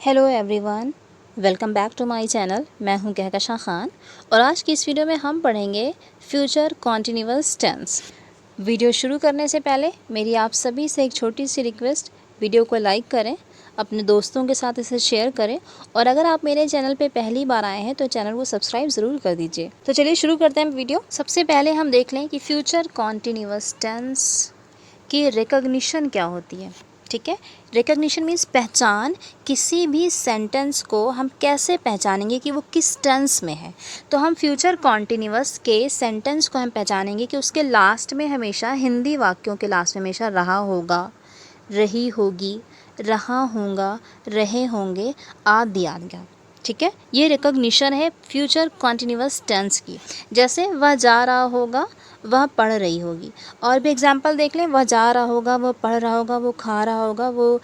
Hello everyone, welcome back to my channel. मैं हूं कहकशा ख़ान और आज की इस वीडियो में हम पढ़ेंगे फ्यूचर कॉन्टिन्यूअस टेंस। वीडियो शुरू करने से पहले मेरी आप सभी से एक छोटी सी रिक्वेस्ट, वीडियो को लाइक करें, अपने दोस्तों के साथ इसे शेयर करें और अगर आप मेरे चैनल पे पहली बार आए हैं तो चैनल को सब्सक्राइब ज़रूर कर दीजिए। तो चलिए शुरू करते हैं वीडियो। सबसे पहले हम देख लें कि फ्यूचर कॉन्टिन्यूअस टेंस की रिकॉग्निशन क्या होती है। ठीक है, रिकॉग्निशन मीन्स पहचान। किसी भी सेंटेंस को हम कैसे पहचानेंगे कि वो किस टेंस में है। तो हम फ्यूचर कॉन्टिन्यूअस के सेंटेंस को हम पहचानेंगे कि उसके लास्ट में हमेशा, हिंदी वाक्यों के लास्ट में हमेशा रहा होगा, रही होगी, रहा होगा, रहे होंगे, आदि आदि। ठीक है, ये रिकॉग्निशन है फ्यूचर कॉन्टिन्यूअस टेंस की। जैसे वह जा रहा होगा, वह पढ़ रही होगी। और भी एग्जाम्पल देख लें, वह जा रहा होगा, वह पढ़ रहा होगा, वो खा रहा होगा, वो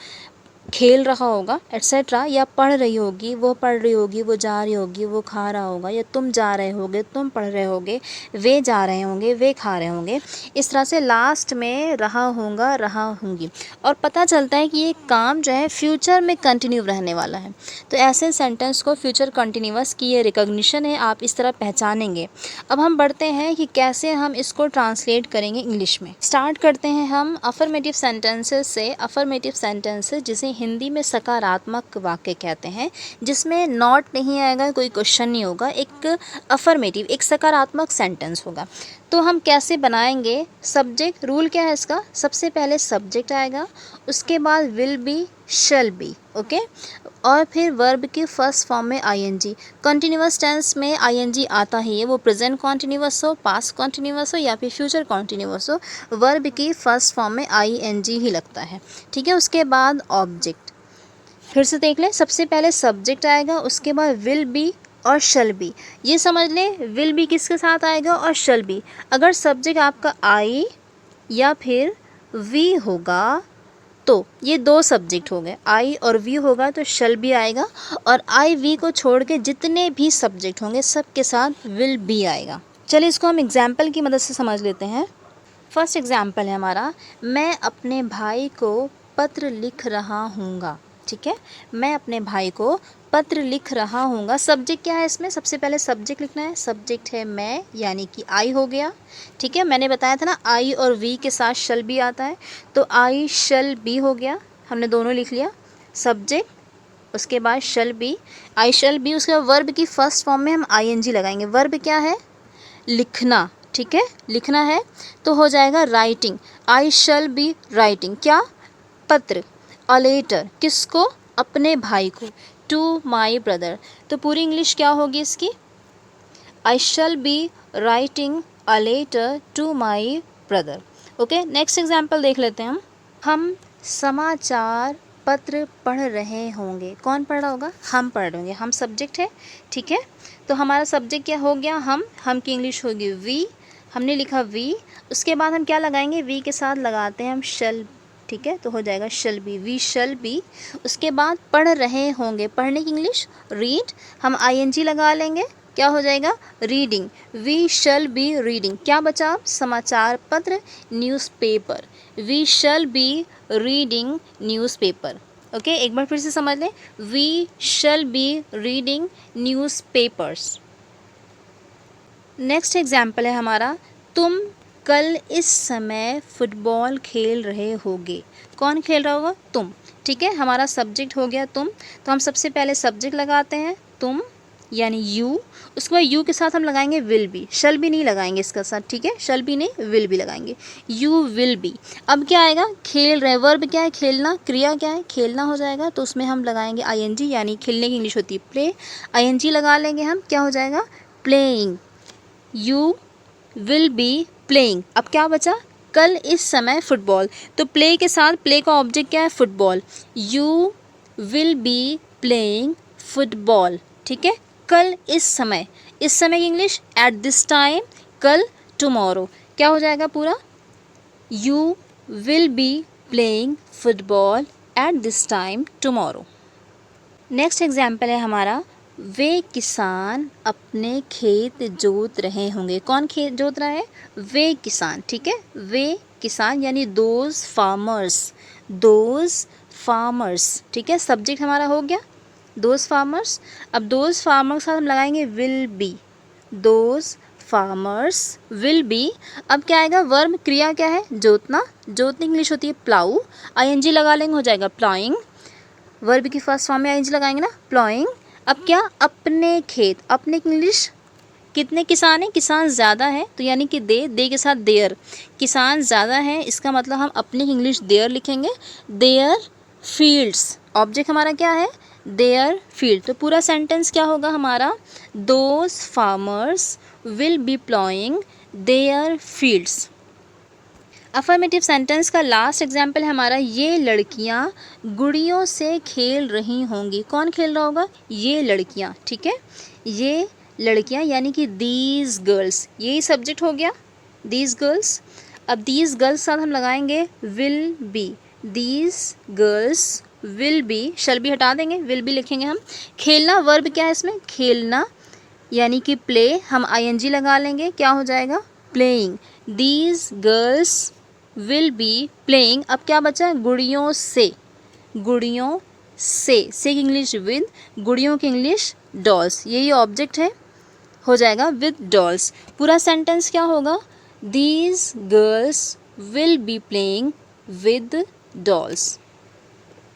खेल रहा होगा, एट्सेट्रा। या पढ़ रही होगी, वो पढ़ रही होगी, वो जा रही होगी, वो खा रहा होगा। या तुम जा रहे होगे, तुम पढ़ रहे होगे, वे जा रहे होंगे, वे खा रहे होंगे। इस तरह से लास्ट में रहा होगा, रहा होंगी। और पता चलता है कि ये काम जो है फ्यूचर में कंटिन्यू रहने वाला है। तो ऐसे सेंटेंस को फ्यूचर कंटिन्यूअस की ये रिकॉग्निशन है, आप इस तरह पहचानेंगे। अब हम बढ़ते हैं कि कैसे हम इसको ट्रांसलेट करेंगे इंग्लिश में। स्टार्ट करते हैं हम अफर्मेटिव सेंटेंसेस से। अफर्मेटिव सेंटेंसेस जिसे हिंदी में सकारात्मक वाक्य कहते हैं, जिसमें नॉट नहीं आएगा, कोई क्वेश्चन नहीं होगा, एक अफर्मेटिव, एक सकारात्मक सेंटेंस होगा। तो हम कैसे बनाएंगे? सब्जेक्ट, रूल क्या है इसका? सबसे पहले सब्जेक्ट आएगा, उसके बाद will be, shall be, okay, और फिर वर्ब की फर्स्ट फॉर्म में आईएनजी। कंटिन्यूअस टेंस में आईएनजी आता ही है, वो प्रेजेंट कॉन्टिन्यूअस हो, पास्ट कॉन्टिन्यूअस हो या फिर फ्यूचर कॉन्टिन्यूअस हो, वर्ब की फर्स्ट फॉर्म में आईएनजी ही लगता है। ठीक है, उसके बाद ऑब्जेक्ट। फिर से देख लें, सबसे पहले सब्जेक्ट आएगा, उसके बाद विल बी और शैल बी। ये समझ लें, विल बी किसके साथ आएगा और शैल बी। अगर सब्जेक्ट आपका आई या फिर वी होगा तो ये दो सब्जेक्ट हो गए, आई और वी होगा तो शैल बी आएगा। और आई वी को छोड़ के जितने भी सब्जेक्ट होंगे सब के साथ विल बी आएगा। चलिए इसको हम एग्जाम्पल की मदद से समझ लेते हैं। फर्स्ट एग्जाम्पल है हमारा, मैं अपने भाई को पत्र लिख रहा हूँगा। ठीक है, मैं अपने भाई को पत्र लिख रहा हूँगा। सब्जेक्ट क्या है इसमें? सबसे पहले सब्जेक्ट लिखना है। सब्जेक्ट है मैं, यानी कि आई हो गया। ठीक है, मैंने बताया था ना आई और वी के साथ शैल बी आता है, तो आई शैल बी हो गया। हमने दोनों लिख लिया, सब्जेक्ट, उसके बाद shall be, I shall be. उसके बाद वर्ब की फर्स्ट फॉर्म में हम आईएनजी लगाएंगे। वर्ब क्या है? लिखना। ठीक है, लिखना है तो हो जाएगा writing, I shall be writing. क्या? पत्र। अ लेटर, किसको? अपने भाई को। To my brother. तो पूरी इंग्लिश क्या होगी इसकी? I shall be writing a letter to my brother. Okay, next example देख लेते हैं हम समाचार पत्र पढ़ रहे होंगे। कौन पढ़ रहा होगा? हम पढ़ रहे होंगे। हम सब्जेक्ट है। ठीक है, तो हमारा सब्जेक्ट क्या हो गया? हम की इंग्लिश होगी वी। हमने लिखा वी, उसके बाद हम क्या लगाएंगे? वी के साथ लगाते हैं हम शैल। ठीक है, तो हो जाएगा shall be, we shall be. उसके बाद पढ़ रहे होंगे, पढ़ने की इंग्लिश रीड, हम आईएनजी लगा लेंगे, क्या हो जाएगा? Reading, we shall be reading. क्या बचा? समाचार पत्र, newspaper, we shall be reading newspaper. Okay, एक बार फिर से समझ लें, we shall be reading newspapers. Next example है हमारा, तुम कल इस समय फुटबॉल खेल रहे होगे। कौन खेल रहा होगा? तुम। ठीक है, हमारा सब्जेक्ट हो गया तुम, तो हम सबसे पहले सब्जेक्ट लगाते हैं तुम, यानी यू। उसके बाद यू के साथ हम लगाएंगे विल बी, शैल बी नहीं लगाएंगे इसका साथ। ठीक है, शैल बी नहीं, विल बी लगाएंगे, यू विल बी। अब क्या आएगा? खेल रहे, वर्ब क्या है? खेलना, क्रिया क्या है? खेलना हो जाएगा, तो उसमें हम लगाएंगे आईएनजी, यानी खेलने की इंग्लिश होती है प्ले। आईएनजी लगा लेंगे हम, क्या हो जाएगा? Playing, you will be playing. अब क्या बचा? कल इस समय फुटबॉल, तो प्ले के साथ प्ले का ऑब्जेक्ट क्या है? Football, you will be playing football. ठीक है, कल इस समय, इस समय की इंग्लिश एट दिस टाइम, कल टुमारो। क्या हो जाएगा पूरा? You will be playing football at this time tomorrow. Next example है हमारा, वे किसान अपने खेत जोत रहे होंगे। कौन खेत जोत रहा है? वे किसान। ठीक है, वे किसान यानी दोज फार्मर्स, दोज फार्मर्स। ठीक है, सब्जेक्ट हमारा हो गया दोज फार्मर्स। अब दोज फार्मर्स के साथ हम लगाएंगे will be, those farmers will be. अब क्या आएगा, वर्ब क्रिया क्या है, जोतना, जोतनी इंग्लिश होती है प्लाऊ, आईएनजी लगा लेंगे, हो जाएगा प्लॉइंग। वर्ब की फर्स्ट फॉर्म में आईएनजी लगाएंगे ना, प्लॉइंग। अब क्या, अपने खेत, अपने की इंग्लिश, कितने किसान हैं, किसान ज़्यादा है, तो यानी कि दे के साथ देयर, किसान ज़्यादा है, इसका मतलब हम अपने की इंग्लिश देयर लिखेंगे। देयर फील्ड्स, ऑब्जेक्ट हमारा क्या है, देयर फील्ड। तो पूरा सेंटेंस क्या होगा हमारा, those farmers will be ploughing there fields. Affirmative sentence का लास्ट एग्जाम्पल है हमारा, ये लड़कियां गुड़ियों से खेल रही होंगी। कौन खेल रहा होगा, ये लड़कियां, ठीक है, ये लड़कियां यानी कि दीज गर्ल्स, यही सब्जेक्ट हो गया, दीज गर्ल्स। अब दीज गर्ल्स साथ हम लगाएंगे will be, these girls will be, shall B हटा देंगे, विल बी लिखेंगे हम। खेलना वर्ब क्या है इसमें, खेलना यानी कि प्ले, हम आईएनजी लगा लेंगे, क्या हो जाएगा, playing. These girls will be playing. अब क्या बचा है, गुड़ियों से, गुड़ियों से की इंग्लिश विद, गुड़ियों की इंग्लिश डॉल्स, यही ऑब्जेक्ट है, हो जाएगा विद डॉल्स। पूरा सेंटेंस क्या होगा, these girls will be playing with dolls.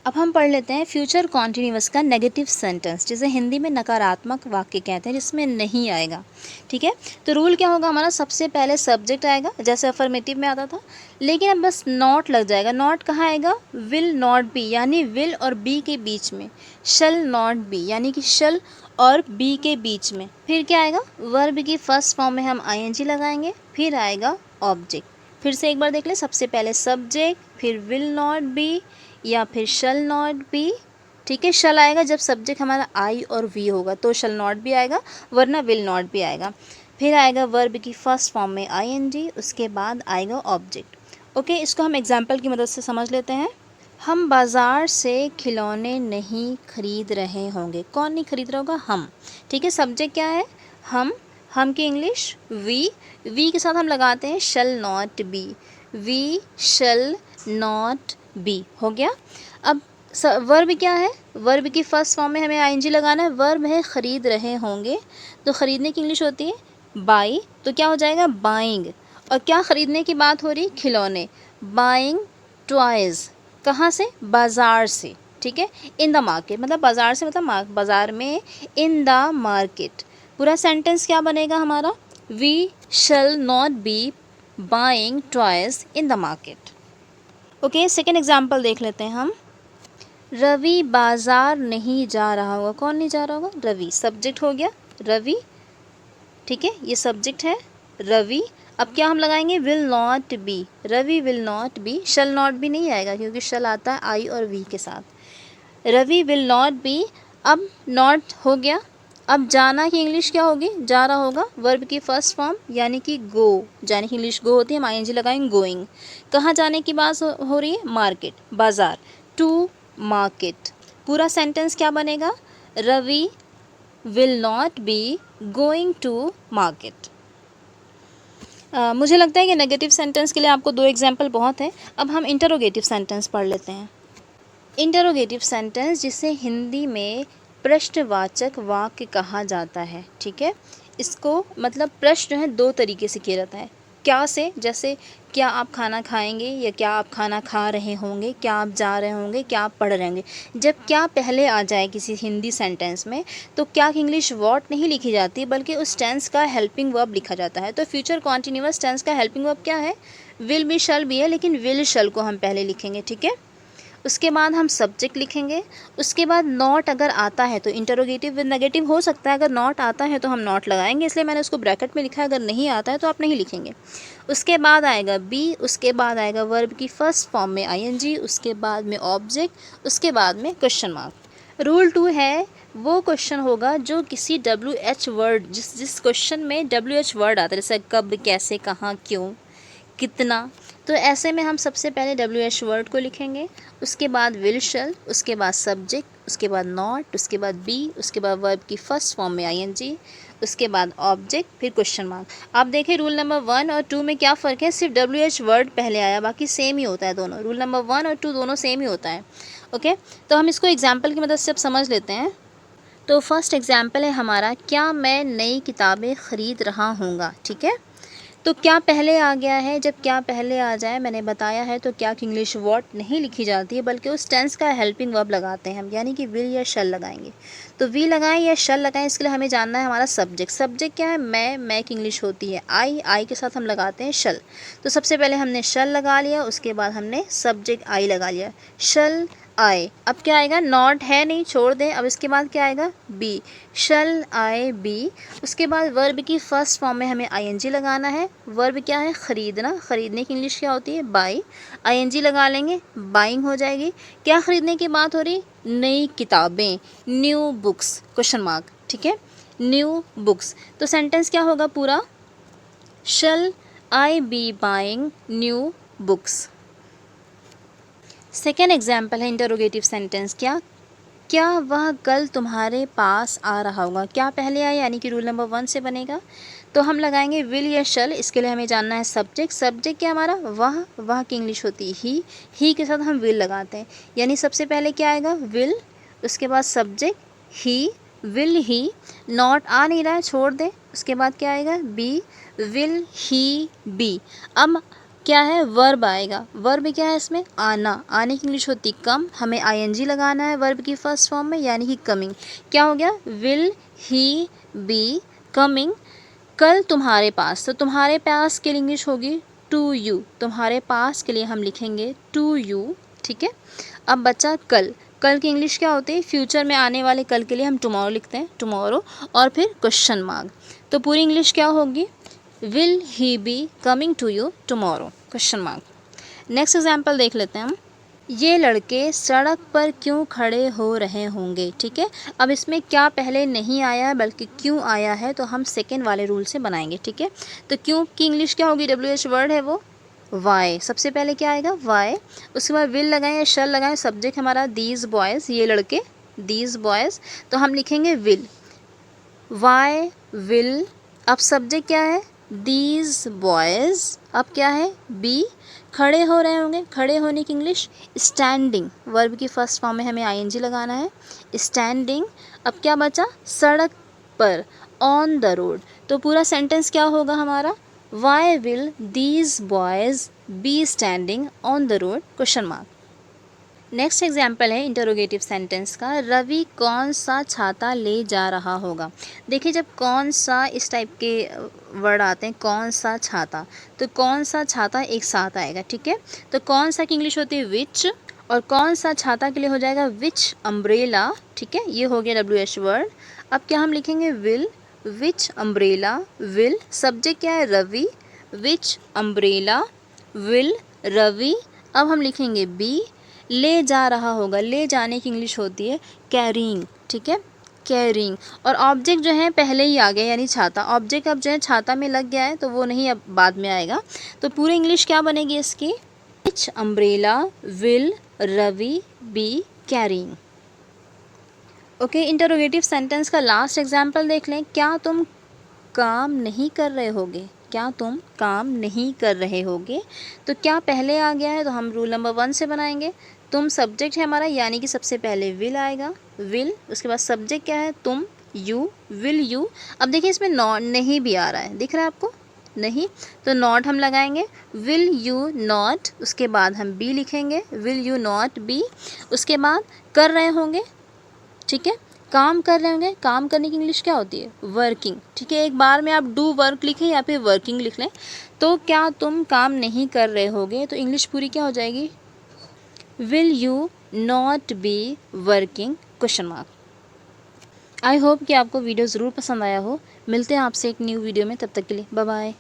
अब हम पढ़ लेते हैं फ्यूचर कॉन्टिन्यूअस का नेगेटिव सेंटेंस, जिसे हिंदी में नकारात्मक वाक्य कहते हैं, जिसमें नहीं आएगा, ठीक है। तो रूल क्या होगा हमारा, सबसे पहले सब्जेक्ट आएगा जैसे अफर्मेटिव में आता था, लेकिन अब बस नॉट लग जाएगा। नॉट कहाँ आएगा, विल नॉट बी, यानी विल और बी के बीच में, शल नॉट बी यानी कि शल और बी के बीच में। फिर क्या आएगा, वर्ब की फर्स्ट फॉर्म में हम आईएनजी लगाएंगे, फिर आएगा ऑब्जेक्ट। फिर से एक बार देख ले, सबसे पहले सब्जेक्ट, फिर विल नॉट बी या फिर शल नॉट बी, ठीक है। शल आएगा जब सब्जेक्ट हमारा आई और वी होगा तो शल नॉट भी आएगा, वरना विल नॉट भी आएगा। फिर आएगा वर्ब की फर्स्ट फॉर्म में आईएनजी, उसके बाद आएगा ऑब्जेक्ट। ओके, इसको हम एग्जाम्पल की मदद से समझ लेते हैं। हम बाज़ार से खिलौने नहीं खरीद रहे होंगे। कौन नहीं खरीद रहा होगा, हम, ठीक है। सब्जेक्ट क्या है, हम की इंग्लिश वी के साथ हम लगाते हैं shall not be, we shall not be, हो गया। अब वर्ब क्या है, वर्ब की फर्स्ट फॉर्म में हमें आईएनजी लगाना है, वर्ब है खरीद रहे होंगे, तो ख़रीदने की इंग्लिश होती है बाई, तो क्या हो जाएगा बाइंग। और क्या ख़रीदने की बात हो रही, खिलौने, बाइंग टॉयज़, कहाँ से, बाज़ार से, ठीक है। इन द मार्केट, मतलब बाज़ार से मतलब बाज़ार में, इन द मार्केट। पूरा सेंटेंस क्या बनेगा हमारा, we shall not be buying toys in the market. Okay, second example देख लेते हैं हम। रवि बाज़ार नहीं जा रहा होगा। कौन नहीं जा रहा होगा, रवि, सब्जेक्ट हो गया रवि, ठीक है, ये सब्जेक्ट है रवि। अब क्या हम लगाएंगे, will not be, Ravi will not be, shall not भी नहीं आएगा क्योंकि शल आता है आई और वी के साथ। रवि विल नॉट बी, अब नॉट हो गया। अब जाना की इंग्लिश क्या होगी, जा रहा होगा, वर्ब की फर्स्ट फॉर्म यानी कि गो, जाने की इंग्लिश गो होती है, हम आईएनजी लगाएंगे गोइंग। कहाँ जाने की बात हो रही है, मार्केट, बाज़ार, टू मार्केट। पूरा सेंटेंस क्या बनेगा, Ravi will not be going to market. मुझे लगता है कि नेगेटिव सेंटेंस के लिए आपको 2 एग्जाम्पल बहुत है। अब हम इंटरोगेटिव सेंटेंस पढ़ लेते हैं। इंटरोगेटिव सेंटेंस, जिसे हिंदी में प्रश्नवाचक वाक्य कहा जाता है, ठीक है। इसको मतलब प्रश्न है 2 तरीके से किया जाता है, क्या से, जैसे क्या आप खाना खाएंगे, या क्या आप खाना खा रहे होंगे, क्या आप जा रहे होंगे, क्या आप पढ़ रहे होंगे। जब क्या पहले आ जाए किसी हिंदी सेंटेंस में, तो क्या की इंग्लिश वॉट नहीं लिखी जाती, बल्कि उस टेंस का हेल्पिंग वर्ब लिखा जाता है। तो फ्यूचर कॉन्टिन्यूअस टेंस का हेल्पिंग वर्ब क्या है, विल भी शल भी है, लेकिन विल शल को हम पहले लिखेंगे, ठीक है। उसके बाद हम सब्जेक्ट लिखेंगे, उसके बाद नॉट अगर आता है तो इंटरोगेटिव विद नेगेटिव हो सकता है, अगर नॉट आता है तो हम नॉट लगाएंगे, इसलिए मैंने उसको ब्रैकेट में लिखा है, अगर नहीं आता है तो आप नहीं लिखेंगे। उसके बाद आएगा बी, उसके बाद आएगा वर्ब की फर्स्ट फॉर्म में आईएनजी, उसके बाद में ऑब्जेक्ट, उसके बाद में क्वेश्चन मार्क। रूल 2 है, वो क्वेश्चन होगा जो किसी WH वर्ड, जिस क्वेश्चन में WH वर्ड आता है, जैसे कब, कैसे, कहाँ, क्यों, कितना, तो ऐसे में हम सबसे पहले WH वर्ड को लिखेंगे, उसके बाद विल शल, उसके बाद सब्जेक्ट, उसके बाद नॉट, उसके बाद बी, उसके बाद वर्ब की फर्स्ट फॉर्म में आईएनजी, उसके बाद ऑब्जेक्ट, फिर क्वेश्चन मार्क। आप देखें रूल नंबर 1 और 2 में क्या फ़र्क है, सिर्फ WH वर्ड पहले आया, बाकी सेम ही होता है दोनों। रूल नंबर 1 और 2 दोनों सेम ही होता है। ओके, तो हम इसको एग्जाम्पल की मदद से अब समझ लेते हैं। तो फर्स्ट एग्जाम्पल है हमारा, क्या मैं नई किताबें ख़रीद रहा हूँगा। ठीक है, तो क्या पहले आ गया है। जब क्या पहले आ जाए, मैंने बताया है, तो क्या की इंग्लिश व्हाट नहीं लिखी जाती है, बल्कि उस टेंस का हेल्पिंग वर्ब लगाते हैं हम, यानी कि विल या शल लगाएंगे। तो वी लगाएं या शल लगाएं, इसके लिए हमें जानना है हमारा सब्जेक्ट। सब्जेक्ट क्या है, मैं की इंग्लिश होती है आई के साथ हम लगाते हैं शल। तो सबसे पहले हमने शल लगा लिया, उसके बाद हमने सब्जेक्ट आई लगा लिया, शल आई। अब क्या आएगा, नॉट है नहीं, छोड़ दें। अब इसके बाद क्या आएगा, बी, शल आई बी। उसके बाद वर्ब की फर्स्ट फॉर्म में हमें आईएनजी लगाना है। वर्ब क्या है, ख़रीदना। ख़रीदने की इंग्लिश क्या होती है, बाई। आईएनजी लगा लेंगे, बाइंग हो जाएगी। क्या ख़रीदने की बात हो रही, नई किताबें, न्यू बुक्स, क्वेश्चन मार्क। ठीक है, न्यू बुक्स। तो सेंटेंस क्या होगा पूरा, shall I be buying new books. Second example है इंटरोगेटिव सेंटेंस। क्या वह कल तुम्हारे पास आ रहा होगा। क्या पहले आए, यानी कि रूल नंबर 1 से बनेगा। तो हम लगाएंगे विल या शल। इसके लिए हमें जानना है सब्जेक्ट। सब्जेक्ट क्या हमारा, वह की इंग्लिश होती है ही के साथ हम विल लगाते हैं, यानी सबसे पहले क्या आएगा, विल। उसके बाद subject he, will he. Not आ नहीं रहा है, छोड़ दें। उसके बाद क्या आएगा, बी, विल ही बी। अब क्या है, वर्ब आएगा। वर्ब क्या है इसमें, आना। आने की इंग्लिश होती कम, हमें आईएनजी लगाना है वर्ब की फर्स्ट फॉर्म में, यानी कि कमिंग। क्या हो गया, विल ही बी कमिंग कल तुम्हारे पास। तो तुम्हारे पास के लिए इंग्लिश होगी टू यू। तुम्हारे पास के लिए हम लिखेंगे टू यू। ठीक है, अब बचा कल। कल की इंग्लिश क्या होती है, फ्यूचर में आने वाले कल के लिए हम टुमारो लिखते हैं, टुमारो, और फिर क्वेश्चन मार्क। तो पूरी इंग्लिश क्या होगी, will he be coming to you tomorrow, question mark. Next example देख लेते हैं हम। ये लड़के सड़क पर क्यों खड़े हो रहे होंगे। ठीक है, अब इसमें क्या पहले नहीं आया है, बल्कि क्यों आया है, तो हम सेकेंड वाले रूल से बनाएंगे। ठीक है, तो क्यों की इंग्लिश क्या होगी, WH वर्ड है वो, वाई। सबसे पहले क्या आएगा, वाई। उसके बाद विल लगाएं या शल लगाएं। सब्जेक्ट हमारा दीज बॉयज़, ये लड़के, दीज बॉयज़। तो हम लिखेंगे विल, वाई विल। अब सब्जेक्ट क्या है, दीज बॉयज़। अब क्या है, बी, खड़े हो रहे होंगे। खड़े होने की इंग्लिश स्टैंडिंग। वर्ब की फर्स्ट फॉर्म में हमें आईएनजी लगाना है, स्टैंडिंग। अब क्या बचा, सड़क पर, ऑन द रोड। तो पूरा सेंटेंस क्या होगा हमारा, why will these boys be standing on the road, question mark. Next example है इंटरोगेटिव सेंटेंस का। रवि कौन सा छाता ले जा रहा होगा। देखिए, जब कौन सा इस टाइप के वर्ड आते हैं, कौन सा छाता, तो कौन सा छाता एक साथ आएगा। ठीक है, तो कौन सा की इंग्लिश होती है विच, और कौन सा छाता के लिए हो जाएगा विच अम्ब्रेला। ठीक है, ये हो गया WH वर्ड। अब क्या हम लिखेंगे, will, which umbrella, will. Subject क्या है, रवि, विच अम्ब्रेला, विल, रवि। अब हम लिखेंगे बी, ले जा रहा होगा। ले जाने की इंग्लिश होती है कैरिंग। ठीक है, कैरिंग। और ऑब्जेक्ट जो है पहले ही आ गया, यानी छाता। ऑब्जेक्ट अब जो है छाता में लग गया है, तो वो नहीं, अब बाद में आएगा। तो पूरी इंग्लिश क्या बनेगी इसकी, which umbrella will Ravi be carrying. Okay, interrogative sentence का लास्ट एग्जाम्पल देख लें। क्या तुम काम नहीं कर रहे होगे। क्या तुम काम नहीं कर रहे होगे। तो क्या पहले आ गया है, तो हम रूल नंबर 1 से बनाएंगे। तुम सब्जेक्ट है हमारा, यानी कि सबसे पहले विल आएगा, विल। उसके बाद सब्जेक्ट क्या है, तुम, यू, विल यू। अब देखिए इसमें नॉट नहीं भी आ रहा है, दिख रहा है आपको, नहीं, तो नॉट हम लगाएंगे, विल यू नॉट। उसके बाद हम बी लिखेंगे, विल यू नॉट बी। उसके बाद कर रहे होंगे। ठीक है, काम कर रहे होंगे। काम करने की इंग्लिश क्या होती है, वर्किंग। ठीक है, एक बार में आप डू वर्क लिखें या फिर वर्किंग लिख लें। तो क्या तुम काम नहीं कर रहे होगे, तो इंग्लिश पूरी क्या हो जाएगी, will you not be working, question mark. I hope कि आपको वीडियो ज़रूर पसंद आया हो। मिलते हैं आपसे एक न्यू वीडियो में, तब तक के लिए बाय बाय।